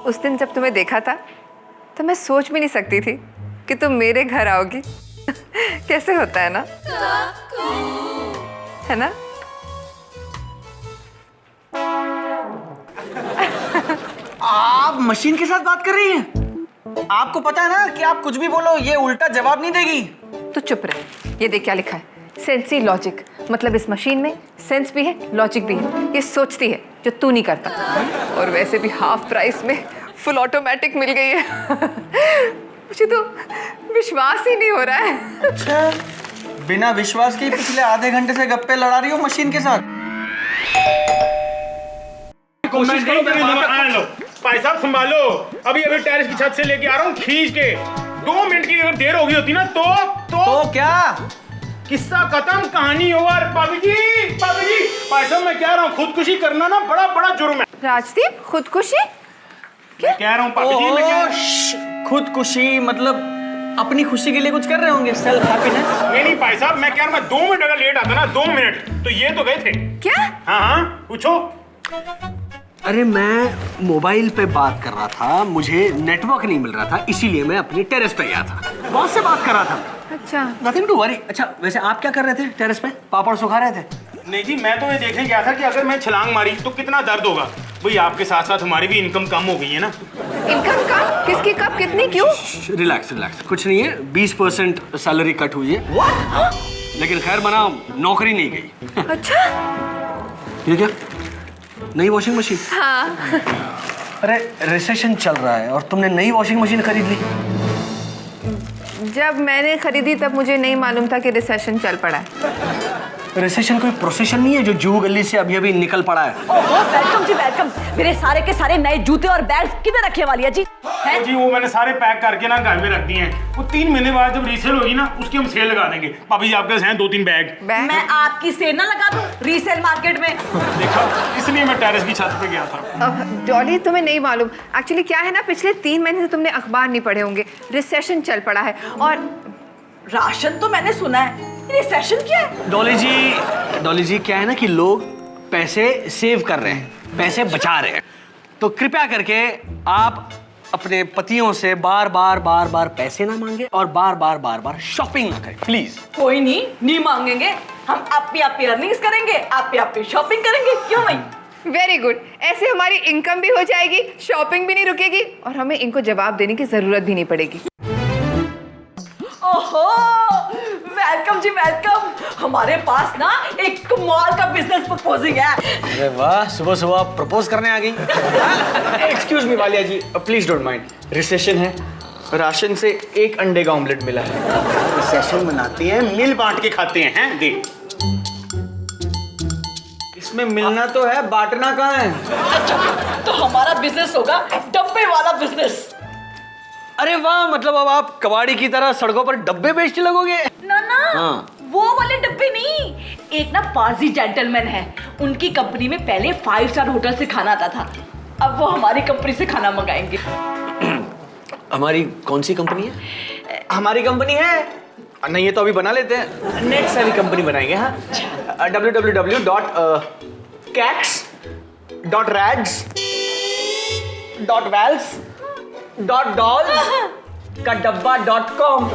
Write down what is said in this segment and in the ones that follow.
उस दिन जब तुम्हें देखा था तो मैं सोच भी नहीं सकती थी कि तुम मेरे घर आओगी। कैसे होता है ना, है ना? आप मशीन के साथ बात कर रही हैं? आपको पता है ना कि आप कुछ भी बोलो ये उल्टा जवाब नहीं देगी। तो चुप रहे। ये देख क्या लिखा है, सेंसी लॉजिक। मतलब इस मशीन में सेंस भी है, लॉजिक भी है। ये सोचती है जो तू नहीं करता। और वैसे भी हाफ प्राइस में फुल ऑटोमेटिक मिल गई है। मुझे तो विश्वास ही नहीं हो रहा है। अच्छा, बिना विश्वास के पिछले आधे घंटे से गप्पे लड़ा रही हो मशीन के साथ। कोशिश करो भाई साहब, संभालो। अभी टेरेस की छत से लेके आ रहा हूँ खींच के। 2 मिनट की अगर देर हो गई होती ना तो क्या किस्सा खत्म, कहानी ओवर। भाभी जी भाई साहब, मैं कह रहा हूँ खुदकुशी करना ना बड़ा बड़ा जुर्म है। राजदीप, खुदकुशी? क्या कह रहा हूँ भाभी जी? मैं कह रहा हूँ खुदकुशी मतलब अपनी खुशी के लिए कुछ कर रहे होंगे, सेल्फ हैप्पीनेस। नहीं भाई साहब, मैं कह रहा हूँ मैं 2 मिनट अगर लेट आता ना, 2 मिनट तो ये तो गए थे। क्या? हाँ, पूछो। अरे मैं मोबाइल पे बात कर रहा था, मुझे नेटवर्क नहीं मिल रहा था, इसीलिए मैं अपने टेरेस पे गया था। बॉस से बात कर रहा था। अच्छा, नथिंग टू वरी। अच्छा वैसे आप क्या कर रहे थे टेरेस पे? पापड़ सुखा रहे थे? नहीं जी, मैं तो ये देखने गया था कि अगर मैं छलांग मारी तो कितना दर्द होगा। भाई आपके साथ साथ हमारी भी इनकम कम हो गई है ना। इनकम कम? किसकी कब, कितनी, क्यों? रिलैक्स रिलैक्स, कुछ नहीं है। 20% सैलरी कट हुई है। लेकिन खैर बना, नौकरी नहीं गई। अच्छा, ये क्या, नई वॉशिंग मशीन? हाँ। अरे रिसेशन चल रहा है और तुमने नई वॉशिंग मशीन खरीद ली? जब मैंने खरीदी तब मुझे नहीं मालूम था कि रिसेशन चल पड़ा है। रिसेशन कोई प्रोसेशन नहीं है जो जूहू गली से अभी अभी निकल पड़ा है। ओहो, वेलकम जी वेलकम। मेरे सारे के सारे नए जूते और बैग्स किधर रखे वालिया जी? हैं? जी वो मैंने सारे पैक करके ना घर में रख दिए हैं। वो 3 महीने बाद जब रीसेल होगी ना, उसकी हम सेल लगा देंगे। भाभी जी आपके पास हैं 2-3 बैग? मैं आपकी सेल ना लगा दूं रीसेल मार्केट में? देखा, इसलिए मैं टेरेस की छत पे गया था। डॉली, तुम्हें नहीं मालूम, एक्चुअली क्या है ना, पिछले 3 महीने से तुमने अखबार नहीं पढ़े होंगे। रिसेशन चल पड़ा है। और राशन तो मैंने सुना है, रिसेशन क्या है? डॉली जी क्या है ना कि लोग पैसे सेव कर रहे हैं, पैसे बचा रहे हैं। तो कृपया करके आप अपने पतियों से बार बार पैसे ना मांगे और बार बार शॉपिंग ना करें, प्लीज। कोई नहीं मांगेंगे। हम आप अर्निंग्स करेंगे, आप शॉपिंग करेंगे। क्यों भाई? Very good. ऐसे हमारी इनकम भी हो जाएगी, शॉपिंग भी नहीं रुकेगी और हमें इनको जवाब देने की जरूरत भी नहीं पड़ेगी। ओहो, वेलकम जी वेलकम। हमारे पास ना एक कमाल का बिजनेस प्रपोजिंग है। अरे वाह, सुबह सुबह प्रपोज करने आ गई। Excuse me Walia ji, please don't mind. Recession है, राशन से 1 अंडे का ऑमलेट मिला है। सेशन मनाते हैं, मिल बांट के खाते हैं। देख, इसमें मिलना तो है, बांटना कहाँ है? अच्छा, तो हमारा बिजनेस होगा डब्बे वाला बिजनेस। अरे वाह, मतलब अब आप कबाड़ी की तरह सड़कों पर डब्बे बेचने लगोगे? ना हाँ। वो वाले डब्बे नहीं। एक ना पारसी जेंटलमैन है, उनकी कंपनी में पहले 5 स्टार होटल से खाना आता था। अब वो हमारी कंपनी से खाना मंगाएंगे। हमारी कौन सी कंपनी है? हमारी कंपनी है नहीं, ये तो अभी बना लेते हैं। नेट से भी कंपनी बनाएंगे। हाँ, www.cax.rags.dolls.com।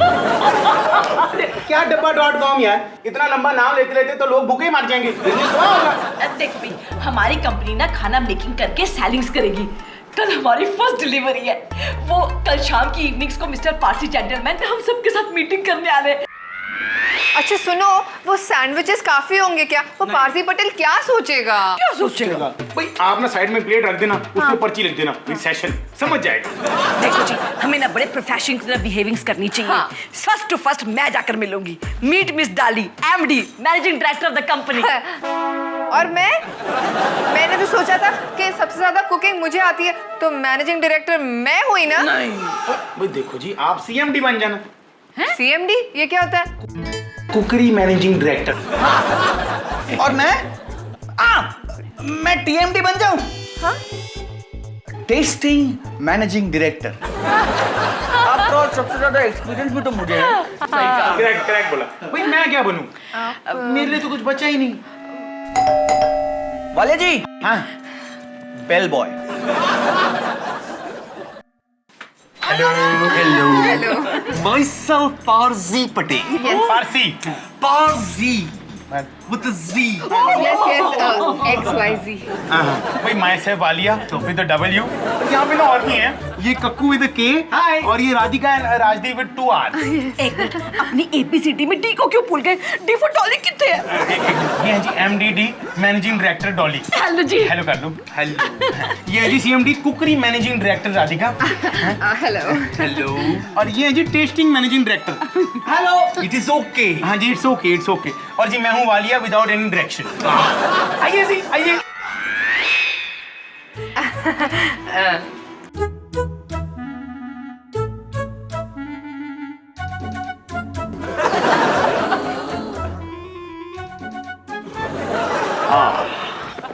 क्या डब्बा.com यार? इतना लंबा नाम लेते लेते तो लोग भूखे मर जाएंगे। बिजनेस हुआ होगा। देख भाई, हमारी कंपनी ना खाना मेकिंग करके सेलिंग्स करेगी। कल हमारी फर्स्ट डिलीवरी है। वो कल शाम की इवनिंग्स को मिस्टर पारसी जेंटलमैन हम सबके साथ मीटिंग करने आ रहे हैं। अच्छा सुनो, वो सैंडविचेस काफी होंगे क्या? वो पारसी पटेल क्या सोचेगा? क्या सोचेगा? भाई आप ना साइड में प्लेट रख देना, उसमें पर्ची लिख देना, रिसेशन, समझ जाएगा। देखो जी, हमें ना बड़े प्रोफेशनल की तरह बिहेविंग्स करनी चाहिए। हाँ। फर्स्ट टू फर्स्ट मैं जाकर मिलूंगी। मीट मिस डाली, MD, managing director of the company. और मैंने तो सोचा था कि सबसे ज्यादा कुकिंग मुझे आती है, तो मैनेजिंग डायरेक्टर मैं हुई ना। नहीं। भाई देखो जी, आप CMD बन जाना। CMD ये क्या होता है? कुकरी मैनेजिंग डायरेक्टर। और मैं TMD बन जाऊं? हाँ? Testing managing director. After all सबसे ज्यादा एक्सपीरियंस भी तो मुझे है। करेक्ट बोला। भाई मैं क्या बनूं? मेरे लिए तो कुछ बचा ही नहीं। वाले जी, हाँ, bell boy. Hello Myself Parsi Patel. Parsi Parsi with a Z. Yes XYZ भाई माय से वालिया तो फिर तो डब्ल्यू यहाँ पे ना और भी हैं ये कक्कू विद के और ये Radhika and Rajdeep with 2 R एक मिनट, अपनी एबीसीडी में डी को क्यों भूल गए? डी फॉर डॉली कितने है? ये है जी MDD managing director Dolly hello जी। हेलो कर लो हेलो ये है जी CMD cookery managing director Radhika hello hello और ये है जी testing managing director Hello. It is okay. हाँ जी इट्स ओके और जी मैं हूँ वालिया विदाउट एनी डायरेक्शन आइए जी आइए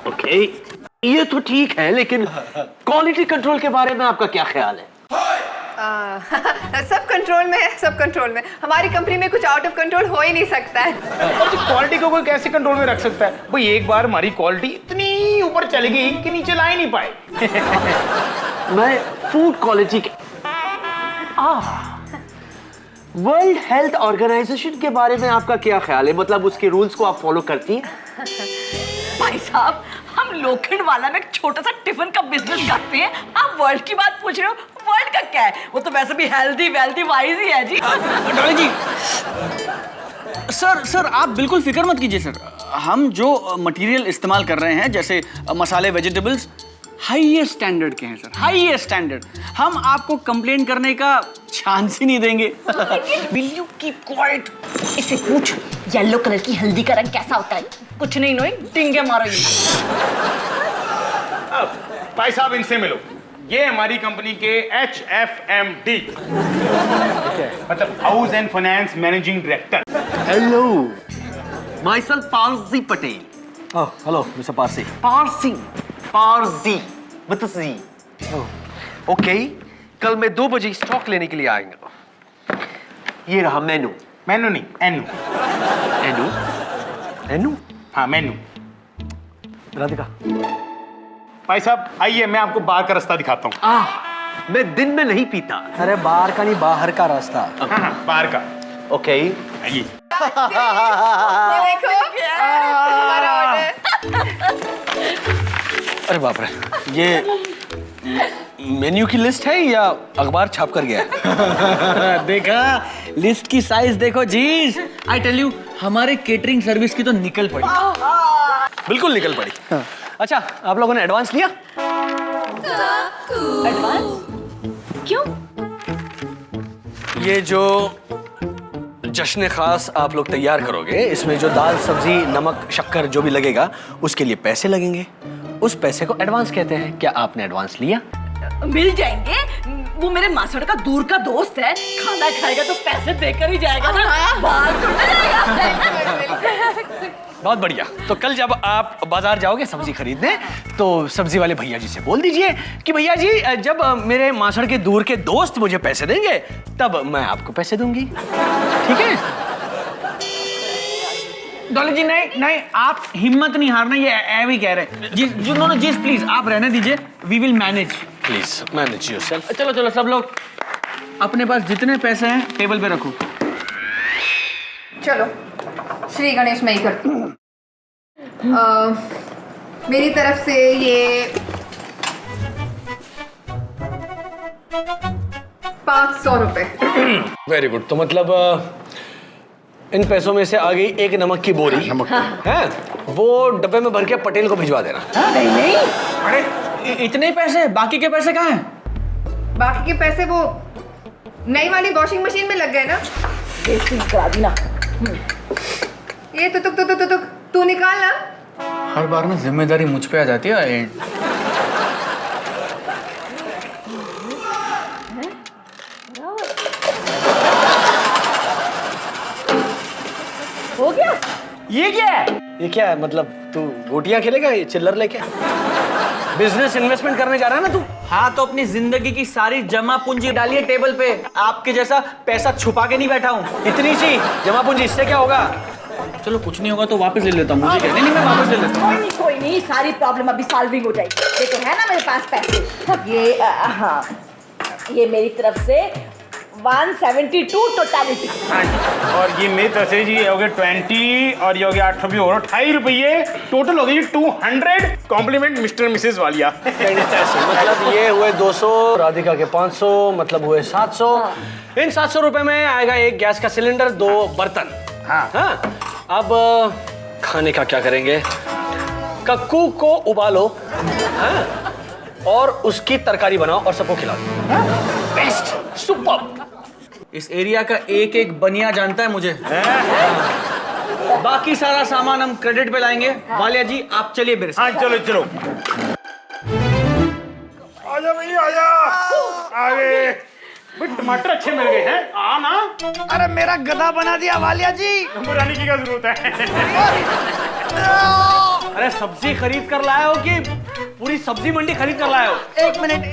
ओके, ये तो ठीक है, लेकिन क्वालिटी कंट्रोल के बारे में आपका क्या ख्याल है? सब कंट्रोल में है, सब कंट्रोल में। हमारी कंपनी में कुछ आउट ऑफ कंट्रोल हो ही नहीं सकता है। और क्वालिटी को कोई कैसे कंट्रोल में रख सकता है भाई? एक बार हमारी क्वालिटी इतनी ऊपर चली गई कि नीचे ला ही नहीं पाए मैं फूड क्वालिटी के वर्ल्ड हेल्थ ऑर्गेनाइजेशन के बारे में आपका क्या ख्याल है? मतलब उसके रूल्स को आप फॉलो करती हैं? भाई साहब, हम लोखंड वाला में एक छोटा सा टिफिन का बिजनेस करते हैं, आप वर्ल्ड की बात पूछ रहे हो? वर्ल्ड का क्या है? वो तो वैसे भी हेल्दी वेल्दी वाइज ही है जी। डॉली जी, सर आप बिल्कुल फिक्र मत कीजिए सर। हम जो मटेरियल इस्तेमाल कर रहे हैं जैसे मसाले वेजिटेबल्स हाईएस्ट स्टैंडर्ड के हैं सर, हाईएस्ट स्टैंडर्ड। हम आपको कंप्लेंट करने का चांस ही नहीं देंगे। Will you keep quiet? इससे पूछ येलो कलर की हल्दी का रंग कैसा होता है? कुछ नहीं नोई, टिंगे मारेंगे। भाई साहब इनसे मिलो, ये हमारी कंपनी के HFMD मतलब house and finance managing director. Hello, myself Parsi Patel. Oh, hello, Mr. Parsi. Parsi with a Z. Okay, कल मैं 2 बजे स्टॉक लेने के लिए आएंगे। ये रहा मेनू। मेनू नहीं, एनू। एनू? एनू? हाँ मेनू। राधिका। भाई साहब आइए, मैं आपको बाहर का रास्ता दिखाता हूँ। मैं दिन में नहीं पीता। अरे बाहर का नहीं, बाहर का रास्ता। हाँ बाहर का। ओके। आइए। ये देखो हमारा ऑर्डर। अरे बाप रे, ये मेन्यू की लिस्ट है या अखबार छाप कर गया है? देखा, लिस्ट की साइज देखो जी। आई टेल यू, हमारे केटरिंग सर्विस की तो निकल पड़ी। बिल्कुल निकल पड़ी। अच्छा, आप लोगों ने एडवांस लिया? एडवांस? क्यों? ये जो जश्न खास आप लोग तैयार करोगे, इसमें जो दाल सब्जी नमक शक्कर जो भी लगेगा उसके लिए पैसे लगेंगे, उस पैसे को एडवांस कहते हैं। क्या आपने एडवांस लिया? मिल जाएंगे, वो मेरे मासड़ का दूर का दोस्त है, खाना खाएगा तो पैसे देकर ही जाएगा ना, बाहर थोड़ी जाएगा। बहुत बढ़िया। तो कल जब आप बाजार जाओगे सब्जी खरीदने, तो सब्जी वाले भैया जी से बोल दीजिए कि भैया जी जब मेरे मासड़ के दूर के दोस्त मुझे पैसे देंगे तब मैं आपको पैसे दूंगी, ठीक है? डॉली जी नहीं, आप हिम्मत नहीं हारना, ये ऐवी कह रहे हैं जी। नो जी प्लीज, आप रहने दीजिए, we will manage. Please manage yourself. चलो सब लोग अपने पास जितने पैसे हैं टेबल पे रखो। चलो श्री गणेश मैं ही करती हूँ। मेरी तरफ से ये 500 रुपए। Very good. तो मतलब इन पैसों में से आ गई एक नमक की बोरी है, वो डब्बे में भर के पटेल को भिजवा देना। नहीं, अरे इतने ही पैसे, बाकी के पैसे कहाँ हैं? बाकी के पैसे वो नई वाली वॉशिंग मशीन में लग गए ना। करा दी ना। ये तू निकाल ना। हर बार ना जिम्मेदारी मुझ पे आ जाती है। हो गया? ये क्या है? ये क्या है? मतलब तू गोटियां खेलेगा ये चिल्लर लेके? बिजनेस इन्वेस्टमेंट करने जा रहा है ना तू? हाँ, तो अपनी जिंदगी की सारी जमा पूंजी डालिए टेबल पे। आपके जैसा पैसा छुपा के नहीं बैठा हूँ। इतनी सी जमा पूंजी, इससे क्या होगा? चलो कुछ नहीं होगा तो वापस ले लेता हूँ। मुझे क्या? नहीं मैं वापस ले लेता हूँ। कोई नहीं, सारी प्रॉब्लम अभी सॉल्विंग हो जाएगी। देखो है ना मेरे पास पैसे। ये हाँ, ये मेरी तरफ से 172 टोटलिटी। हाँ जी, और ये मेरी तरफ से जी हो गए 20 और ये हो गया 8 रुपये और 28 रुपये, टोटल हो गई 200। Compliment mister missus Walia. मतलब ये हुए 200, राधिका के 500, मतलब हुए 700। इन 700 रुपए में आएगा एक गैस का सिलेंडर, 2 बर्तन। हाँ। अब खाने का क्या करेंगे? कक्कू को उबालो, हाँ? और उसकी तरकारी बनाओ और सबको खिला दो। Best, super. इस एरिया का एक एक बनिया जानता है मुझे। बाकी सारा सामान हम क्रेडिट पे लाएंगे। वालिया जी आप चलिए मेरे साथ। हाँ चलो चलो, आजा भैया आजा, आगे भाई टमाटर अच्छे मिल गए हैं, आ ना। अरे मेरा गधा बना दिया वालिया जी। बुरानी की क्या जरूरत है। अरे सब्जी खरीद कर लाए हो कि पूरी सब्जी मंडी खरीद कर लाए हो? एक मिनट।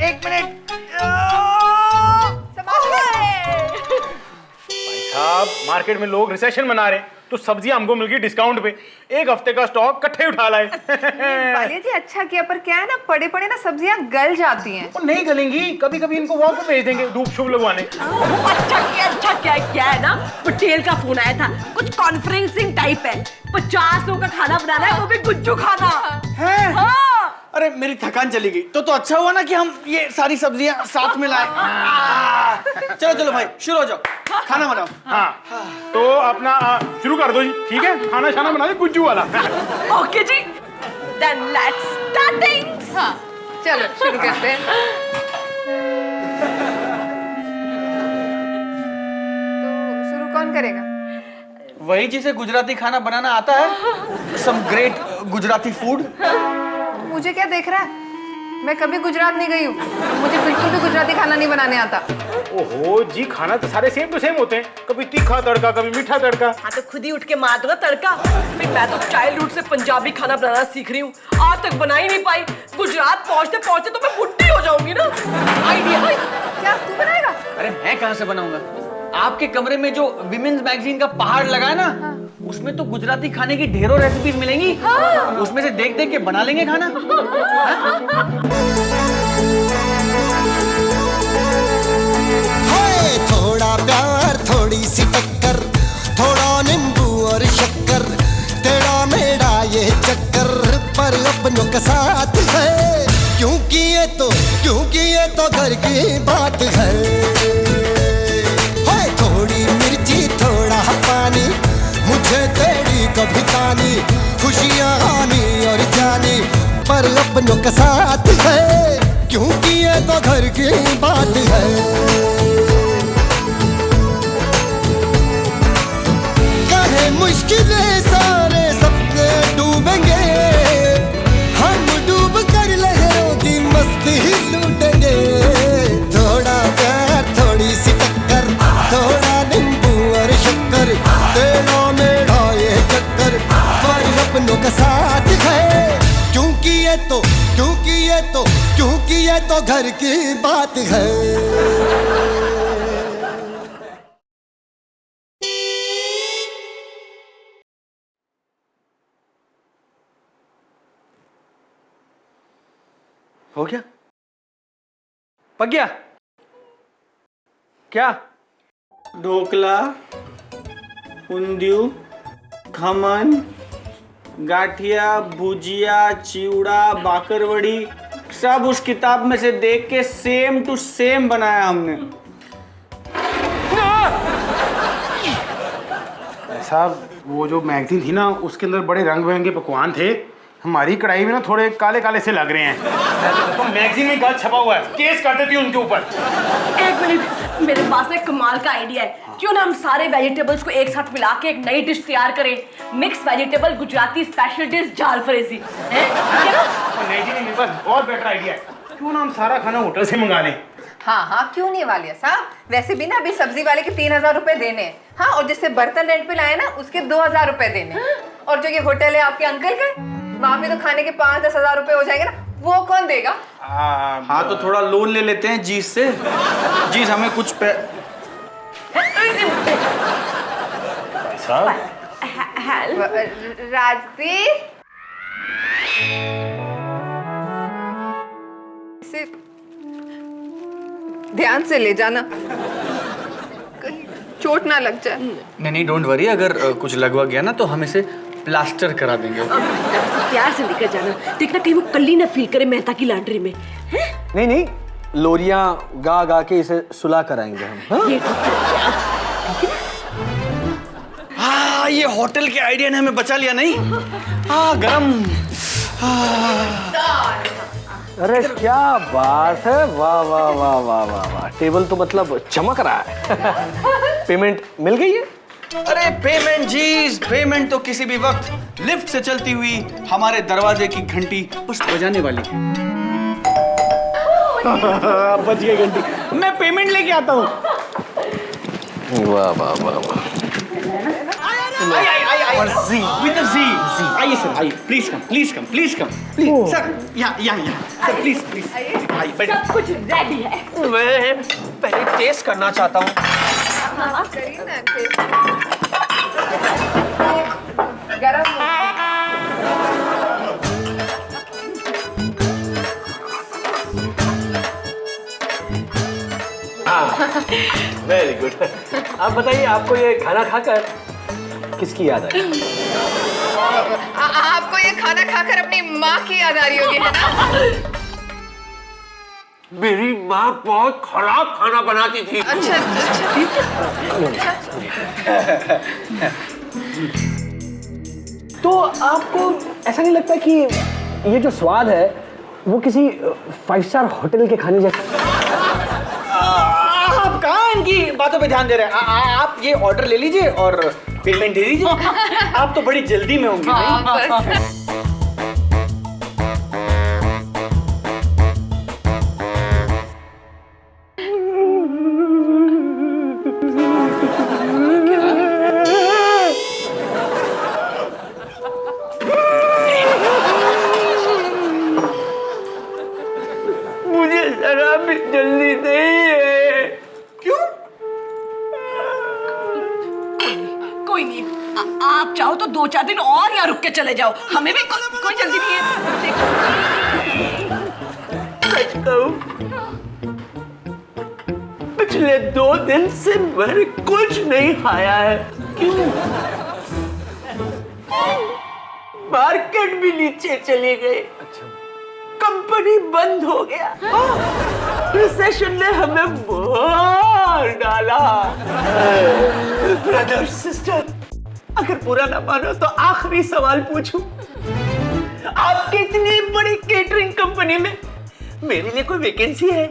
साहब मार्केट में लोग रिसेशन मना रहे हैं, तो सब्जियां हमको मिल गई डिस्काउंट पे। एक हफ्ते का स्टॉक इकट्ठे उठा लाए। वालिया जी अच्छा किया, पर क्या है ना, पड़े पड़े ना सब्जियां गल जाती हैं। वो नहीं गलेंगी, कभी कभी इनको वॉक पे भेज देंगे धूप शुभ लगवाने। अच्छा क्या है ना, पटेल का फोन आया था, कुछ कॉन्फ्रेंसिंग टाइप है, 50 लोगों का खाना बनाना है, वो भी गुज्जू खाना है। हाँ। अरे मेरी थकान चली गई। तो अच्छा हुआ ना कि हम ये सारी सब्जियां साथ में लाए। चलो भाई शुरू हो जाओ, खाना बनाओ। हाँ तो अपना शुरू कर दो जी, ठीक है? खाना शाना बना दे गुज्जू वाला। ओके जी, देन लेट्स स्टार्टिंग। हाँ चलो शुरू करते हैं। तो शुरू कौन करेगा? वही जिसे गुजराती खाना बनाना आता है, सम ग्रेट गुजराती फूड। मुझे क्या देख रहा है? मैं कभी गुजरात नहीं गई हूँ, मुझे बिल्कुल भी गुजराती खाना नहीं बनाने आता। ओहो जी, खाना तो सारे सेम टू सेम होते हैं, कभी तीखा तड़का कभी मीठा तड़का। हाँ तो खुद ही उठ के मार दो ना तड़का। मैं तो चाइल्डहुड से पंजाबी खाना बनाना सीख रही हूँ, आज तक बना ही नहीं पाई। गुजरात पहुँचते पहुँचते तो मैं बुढ़ी हो जाऊंगी ना। आइडिया क्या तू बनाएगा? अरे मैं कहाँ से बनाऊंगा? आपके कमरे में जो विमेन्स मैगजीन का पहाड़ लगा है ना, उसमें तो गुजराती खाने की ढेरों रेसिपीज मिलेंगी। उसमें से देख देख के बना लेंगे खाना। थोड़ा प्यार थोड़ी सी टक्कर, थोड़ा नींबू और शक्कर, तेरा मेरा ये चक्कर पर अपनों का साथ है, क्योंकि ये तो घर की बात है। थोड़ी मिर्ची थोड़ा पानी, मुझे तेरी कभी तानी, खुशियाँ आनी और जानी पर अपनों का साथ है, क्योंकि ये तो घर की बात है। कहे मुश्किलें सारे सपने डूबेंगे, हम डूब कर लहरों की मस्ती लूटेंगे। थोड़ा प्यार थोड़ी सी टक्कर, थोड़ा नींबू और शक्कर, तेरा मेरा ये चक्कर पर अपनों का साथ है, क्योंकि ये तो घर की बात है। हो गया? पक गया? क्या? ढोकला, उंधियू, खमन, गाठिया, भुजिया, चिवड़ा, बाकरवड़ी, सब उस किताब में से देख के सेम टू सेम बनाया हमने। साहब वो जो मैगजीन थी ना, उसके अंदर बड़े रंग बिरंगे पकवान थे, हमारी कढ़ाई में ना थोड़े काले काले से लग रहे हैं। तो मैगजीन में गलत छपा हुआ है, केस कर देती हूँ उनके ऊपर। एक मिनट, मेरे पास एक कमाल का आइडिया है। क्यों ना हम सारे वेजिटेबल्स को एक साथ मिला के एक नई डिश तैयार करें, mix vegetable Gujarati special dish जाल फ्रेजी है? नहीं जी नहीं, मेरे पास बहुत बेटर आइडिया है। क्यों ना हम सारा खाना होटल से मंगा लें। हाँ क्यों नहीं वालिया साहब, वैसे भी ना अभी सब्जी वाले के 3000 रुपए देने हैं। हाँ, और जिससे बर्तन रेंट पे लाए ना, उसके 2000 रुपए देने। और जो ये होटल है आपके अंकल का, वहाँ पे तो खाने के 5-10 हजार रुपए हो जाएंगे ना, वो कौन देगा? हाँ तो थोड़ा लोन ले लेते हैं जीस से। जीस हमें कुछ राजदी ध्यान से ले जाना, कहीं चोट ना लग जाए। नहीं डोंट वरी, अगर कुछ लगवा गया ना तो हम इसे प्लास्टर करा देंगे। प्यार से लेकर जाना, देखना कहीं वो कल्ली ना फील करे मेहता की लॉन्ड्री में। नहीं नहीं, लोरियां गा गा के इसे सुला कराएंगे हम। हाँ? हाँ, ये होटल के आइडिया ने हमें बचा लिया नहीं? हाँ, गरम। अरे क्या बात है, वाह वाह वाह वाह वाह वाह, टेबल तो मतलब चमक रहा है। पेमेंट मिल गई है? अरे पेमेंट जीज, पेमेंट तो किसी भी वक्त लिफ्ट से चलती हुई हमारे दरवाजे की घंटी बस बजाने वाली है। बच गई घंटी। मैं पेमेंट लेके आता हूँ। वाह वाह वाह वाह। With a Z. आइए सर, आइए, please come, please come, please come, please sir, यहाँ सर, प्लीज प्लीज आइए, बैठिए। सब कुछ रेडी है। मैं पहले टेस्ट करना चाहता हूँ। गरम वेरी गुड। आप बताइए, आपको ये खाना खाकर किसकी याद आई? आपको ये खाना खाकर अपनी माँ की याद आ रही होगी, है ना? मेरी माँ बहुत खराब खाना बनाती थी। अच्छा। तो आपको ऐसा नहीं लगता कि ये जो स्वाद है वो किसी 5 स्टार होटल के खाने जैसा? आप कहाँ इनकी बातों पे ध्यान दे रहे हैं? आप ये ऑर्डर ले लीजिए और पेमेंट दे दीजिए। आप तो बड़ी जल्दी में होंगे भाई। मुझे जरा भी जल्दी नहीं है। क्यों? कोई नहीं, आप चाहो तो 2-4 दिन और यहाँ रुक के चले जाओ, हमें भी कोई जल्दी नहीं है। सच कहूं, पिछले 2 दिन से मैंने कुछ नहीं खाया है। क्यों? मार्केट भी नीचे चली गई। कंपनी बंद हो गया। रिसेशन ने हमें मार डाला। ब्रदर सिस्टर, अगर बुरा ना मानो तो आखिरी सवाल पूछूं, आपकी इतनी बड़ी केटरिंग कंपनी में मेरे लिए कोई वैकेंसी है?